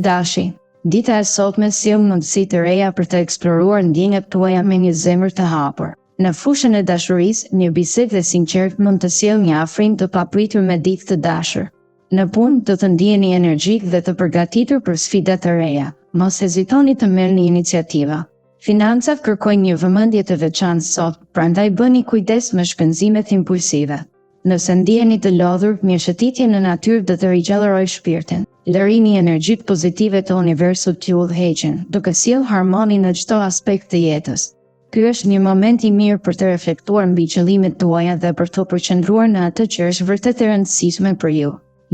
Dashi, dita e sotme sjell mundësi të reja për të eksploruar ndjenjat tuaja me një zemër të hapur. Në fushën e dashurisë, një bisedë e sinqertë mund të sjellë një afrim të papritur me ditë të dashur. Në punë do të ndiheni energjik dhe të përgatitur për sfida të reja. Mos hezitoni të merrni iniciativa. Financat kërkojnë një vëmendje të veçantë sot, prandaj bëni kujdes me shpenzimet impulsive. Nëse ndiheni të lodhur, mirëshëtitje në natyrë do të rigjallërojë shpirtin. Lërini energjitë pozitive të universit t'ju udhëheqin, duke sjellë harmoni në çdo aspekt të jetës. Ky është një moment i mirë për të reflektuar mbi qëllimet tuaja dhe për të përqendruar në atë që është vërtet e rëndësishme për ju.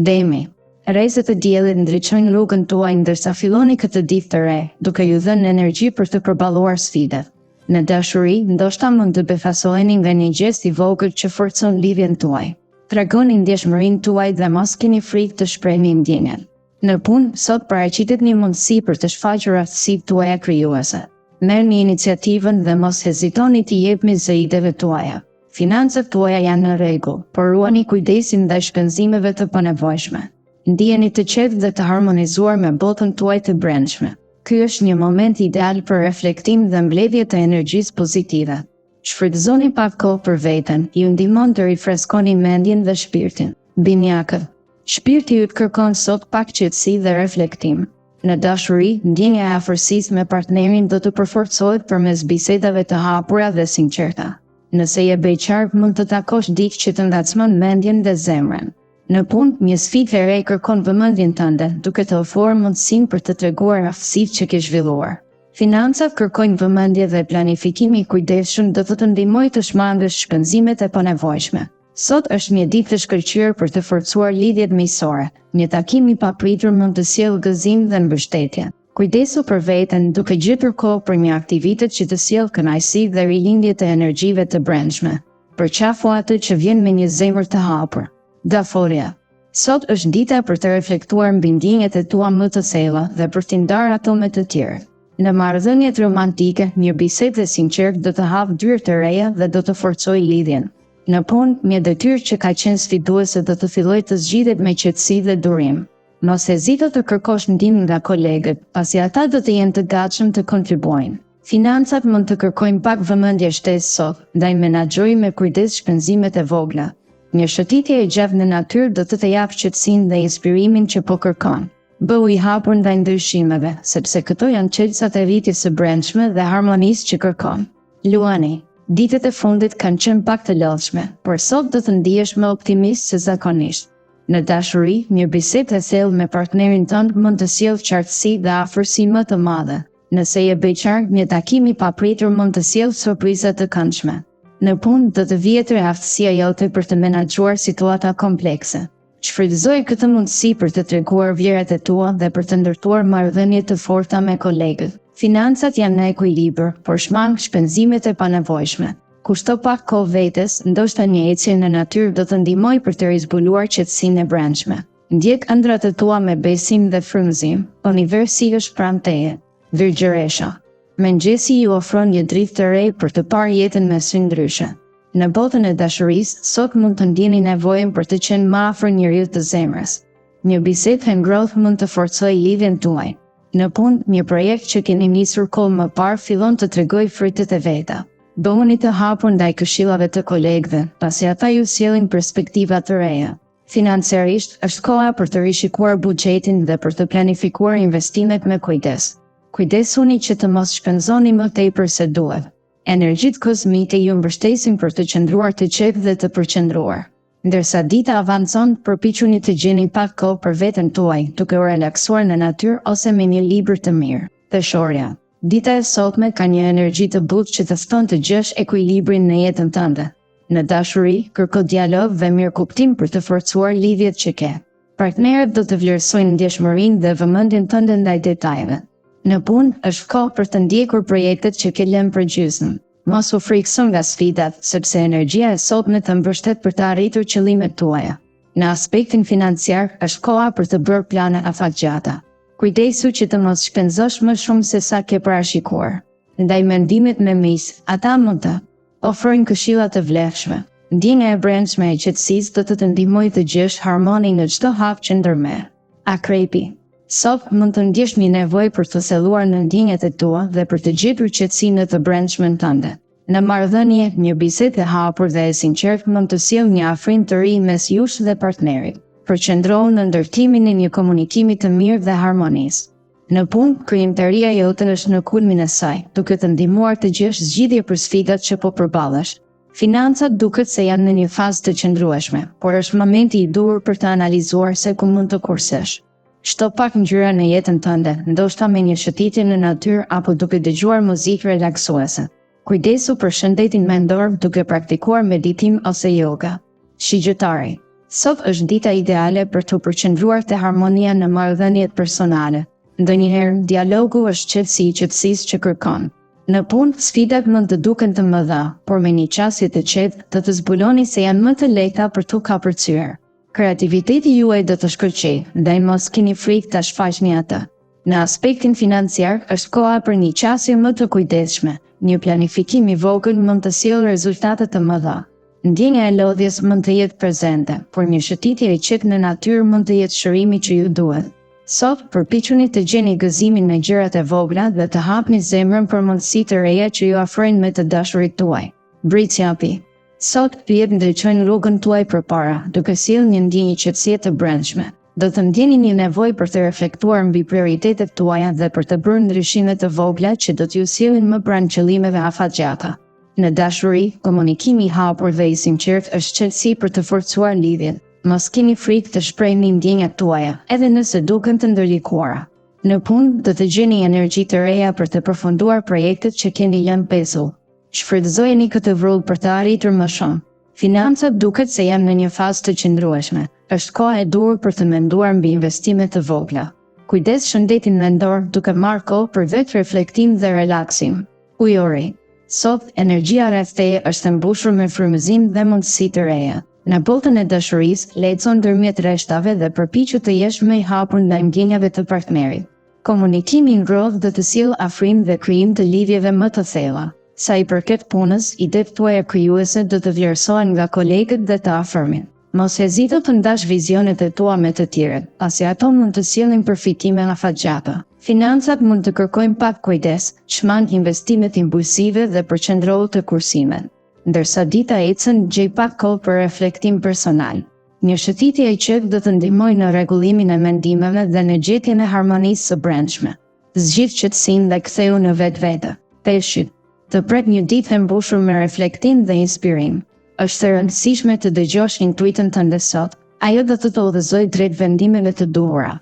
Demi. Rrezet e diellit ndriçojnë rrugën tuaj ndërsa filloni këtë ditë të re, duke ju dhënë energji për të përballuar sfidat. Në dashuri, ndoshta mund të befasoheni nga një gest i vogël që forcon lidhjen tuaj. Tregoni ndjeshmërinë tuaj dhe mos keni frikë të shprehni ndjenjat. Në punë, sot paraqitet një mundësi për të shfaqur aftësitë tuaja krijuese. Merrni iniciativën dhe mos hezitoni të jepni zë ideve tuaja. Financat tuaja janë në rregull, por ruani kujdesin ndaj shpenzimeve të panevojshme. Ndiheni të qetë dhe të harmonizuar me botën tuaj të brendshme. Ky është një moment ideal për reflektim dhe mbledhje të energjisë pozitive. Shfrytëzoni pak kohë për veten, ju ndihmon të rifreskoni mendjen dhe shpirtin. Binjakët. Shpirti ju kërkon sot pak qetësi dhe reflektim. Në dashuri, ndjenja e afërsisë me partnerin do të përforcohet përmes bisedave të hapura dhe sinqerta. Nëse je beqar, mund të takosh dikë që të ngacmon mendjen dhe zemrën. Në punë, një sfidë e re kërkon vëmendjen tënde, duke të ofruar mundësinë për të treguar aftësitë që ke zhvilluar. Financat kërkojnë vëmendje dhe planifikimi i kujdesshëm do të ndihmojë të shmangësh shpenzimet e panevojshme. Sot është një ditë të shkëlqyer për të forcuar lidhjet miqësore. Një takim i papritur mund të sjellë gëzim dhe mbështetje. Kujdesu për veten duke gjetur kohë për një aktivitet që të sjellë kënaqësi dhe rilindje të energjive të brendshme. Përqafu atë që vjen me një zemër të hapur. Daforia. Sot është dita për të reflektuar mbi ndjenjat e tua më të thella dhe për t'i ndarë ato me të tjerë. Në marrëdhëniet romantike, një bisedë e sinqertë do të hapë dyrë të reja dhe do të forcojë lidhjen. Në punë, një detyrë që ka qenë sfiduese do të fillojë të zgjidhet me qetësi dhe durim. Mos hezito të kërkosh ndihmë nga kolegët, pasi ata do të jenë të gatshëm të kontribuojnë. Financat mund të kërkojnë pak vëmendje shtesë sot, ndaj menaxhoj me kujdes shpenzimet e vogla. Një shëtitje e gjatë në natyrë do të japë qetësinë dhe inspirimin që po kërkon. Bëu i hapur ndaj ndryshimeve, sepse këto janë çelësat e rritjes së brendshme dhe harmonisë që kërkon. Luani. Ditët e fundit kanë qenë pak të lodhshme, por sot do të ndihesh më optimist se zakonisht. Në dashuri, një bisedë e thellë me partnerin tënd mund të sjellë qartësi dhe afërsi më të madhe. Nëse je beqar, një takim i papritur mund të sjellë surpriza të këndshme. Në punë do të vjetër aftësia jote për të menaxhuar situata komplekse. Shfrytëzoj këtë mundësi për të treguar vlerat e tua dhe për të ndërtuar marrëdhënie të forta me kolegët. Financat janë në ekuilibër, por shmang shpenzimet e panevojshme. Kushto pak kohë vetes, ndoshta një ecje në natyrë do të ndihmojë për të rizbuluar qetësinë e brendshme. Ndjek ëndrat e tua me besim dhe frymëzim, universi është pranë teje. Virgjëresha. Mëngjesi ju ofron një dritë të re për të parë jetën me sy ndryshe. Në botën e dashurisë, sot mund të ndjeni nevojën për të qenë më afër njeriut të zemrës. Një bisedë e ngrohtë mund të forcojë lidhjen tuaj. Në punë, një projekt që keni nisur kohë më parë fillon të tregojë fritet e veta. Bëhuni të hapur ndaj këshillave të kolegëve, pasi ata ju sjellin perspektiva të reja. Financiarisht, është koha për të rishikuar buxhetin dhe për të planifikuar investimet me kujdes. Kujdesuni që të mos shpenzoni më tepër se duhet. Energjitë kozmike ju mbështesin për të qëndruar të qetë dhe të përqendruar. Ndërsa dita avancon, përpiquni të gjeni pak kohë për veten tuaj, duke u relaksuar në natyrë ose me një libër të mirë. Peshorja. Dita e sotme ka një energji të butë që të fton të gjesh ekuilibrin në jetën tënde. Në dashuri, kërko dialog dhe mirëkuptim për të forcuar lidhjet që ke. Partnerët do të vlerësojnë ndjeshmërinë dhe vëmendjen tënde ndaj detajeve. Në punë, është kohë për të ndjekur projektet që ke lënë për gjysmë. Mos u frikëso nga sfidat, sepse energjia e sotme të mbështet për të arritur qëllimet tuaja. Në aspektin financiar, është koha për të bërë plane afatgjata. Kujdesu që të mos shpenzosh më shumë se sa ke parashikuar. Ndaj mendimet me miq, ata mund të ofrojnë këshilla të vlefshme. Ndjenja e brendshme e qetësisë do të ndihmojë të gjesh harmoni në çdo hap që ndërmerr. Akrepi. Sot mund të ndjesh një nevojë për të thelluar në ndjenjat e tua dhe për të gjetur qetësinë të brendshme tënde. Në marrëdhënie, një bisedë e hapur dhe e sinqertë mund të sjellë një afrim të ri mes jush dhe partnerit. Përqendrohu në ndërtimin e një komunikimi të mirë dhe harmonisë. Në punë, krijimtaria jote është në kulmin e saj, duke të ndihmuar të gjesh zgjidhje për sfidat që po përballesh. Financat duket se janë në një fazë të qëndrueshme, por është momenti i duhur për të analizuar se ku mund të kursesh. Shto pak ngjyra në jetën tënde, ndoshta me një shëtitje në natyrë apo duke dëgjuar muzikë relaksuese. Kujdesu për shëndetin mendor duke praktikuar meditim ose yoga. Shigjëtari. Sot është dita ideale për të përqendruar te harmonia në marrëdhëniet personale. Ndonjëherë, dialogu është qetësi i qetësisë që kërkon. Në punë, sfidat mund të duken të mëdha, por me një qasje të qetë do të zbuloni se janë më të lehta për tu kapërcyer. Kreativiteti juaj do të shkëlqejë, ndaj mos keni frikë ta shfaqni atë. Në aspektin financiar, është koha për një qasje më të kujdesshme. Një planifikim i vogël mund të sjellë rezultate të mëdha. Ndjenja e lodhjes mund të jetë prezente, por një shëtitje e qetë në natyrë mund të jetë shërimi që ju duhet. Sot, përpiquni të gjeni gëzimin në gjërat e vogla dhe të hapni zemrën për mundësi të reja që ju afrojnë me të dashurit tuaj. Britsjapi. Sot, pyet ndriçojnë rrugën tuaj përpara, duke sjellë një ndjenjë qetësie të brendshme. Do të ndjeni një nevojë për të reflektuar mbi prioritetet tuaja dhe për të bërë ndryshime të vogla që do t'ju sjellin më pranë qëllimeve afatgjata. Në dashuri, komunikimi i hapur dhe i sinqert është qetësi për të forcuar lidhjen. Mos keni frikë të shprehni ndjenjat tuaja, edhe nëse duken të ndërlikuara. Në punë, do të gjeni energji të reja për të përfunduar projektet që keni lënë pezull. Shfrytëzojeni këtë vrull për të arritur më shumë. Financat duket se janë në një fazë të qëndrueshme. Është koha e duhur për të menduar mbi investime të vogla. Kujdes shëndetin mendor duke marrë kohë për vetë reflektim dhe relaksim. Ujori. Sot, energjia rreth teje është e mbushur me frymëzim dhe mundësi të reja. Në botën e dashurisë, lexo ndërmjet rreshtave dhe përpiqu të jesh më i hapur ndaj ndjenjave të partnerit. Komunikimi i ngrohtë do të sjellë afrim dhe krijim të lidhjeve më të thella. Sa i përket punës, idetë tuaja krijuese do të vlerësohen nga kolegët dhe të afërmit. Mos hezito të ndash vizionet e tua me të tjerët, pasi ato mund të sjellin përfitime afatgjata. Financat mund të kërkojnë pak kujdes, çman investimet impulsive dhe përqendrohu te kursimet. Ndërsa dita ecën, gjej pak kohë për reflektim personal. Një shëtitje e qetë do të ndihmojë në rregullimin e mendimeve dhe në gjetjen e harmonisë së brendshme. Zgjidh qetësinë dhe ktheu në vetvete. Peshqit. Të pret një ditë e mbushur me reflektim dhe inspirim. Është e rëndësishme të dëgjosh intuitën tënde sot. Ajo do të udhëzojë drejt vendimeve të duhura.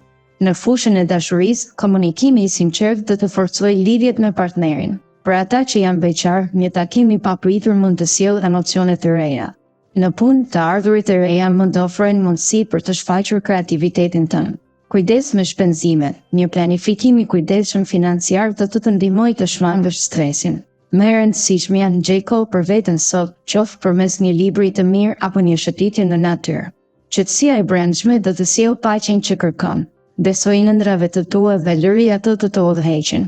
Në fushën e dashurisë, komunikimi i sinqert do të forcojë lidhjet me partnerin. Për ata që janë beqar, një takim i papritur mund të sjellë emocione të reja. Në punë, të ardhurit e reja mund të ofrojnë mundësi për të shfaqur kreativitetin tënd. Kujdes me shpenzimet. Një planifikim i kujdesshëm financiar do të ndihmojë të shmangësh stresin. Më e rëndësishme janë gjej kohë për veten sot, qoftë përmes një libri të mirë apo një shëtitje në natyrë. Qetësia e brendshme do të sjellë paqen që kërkon. Besoj në ëndrave të tua dhe lëri ato të udhëheqin.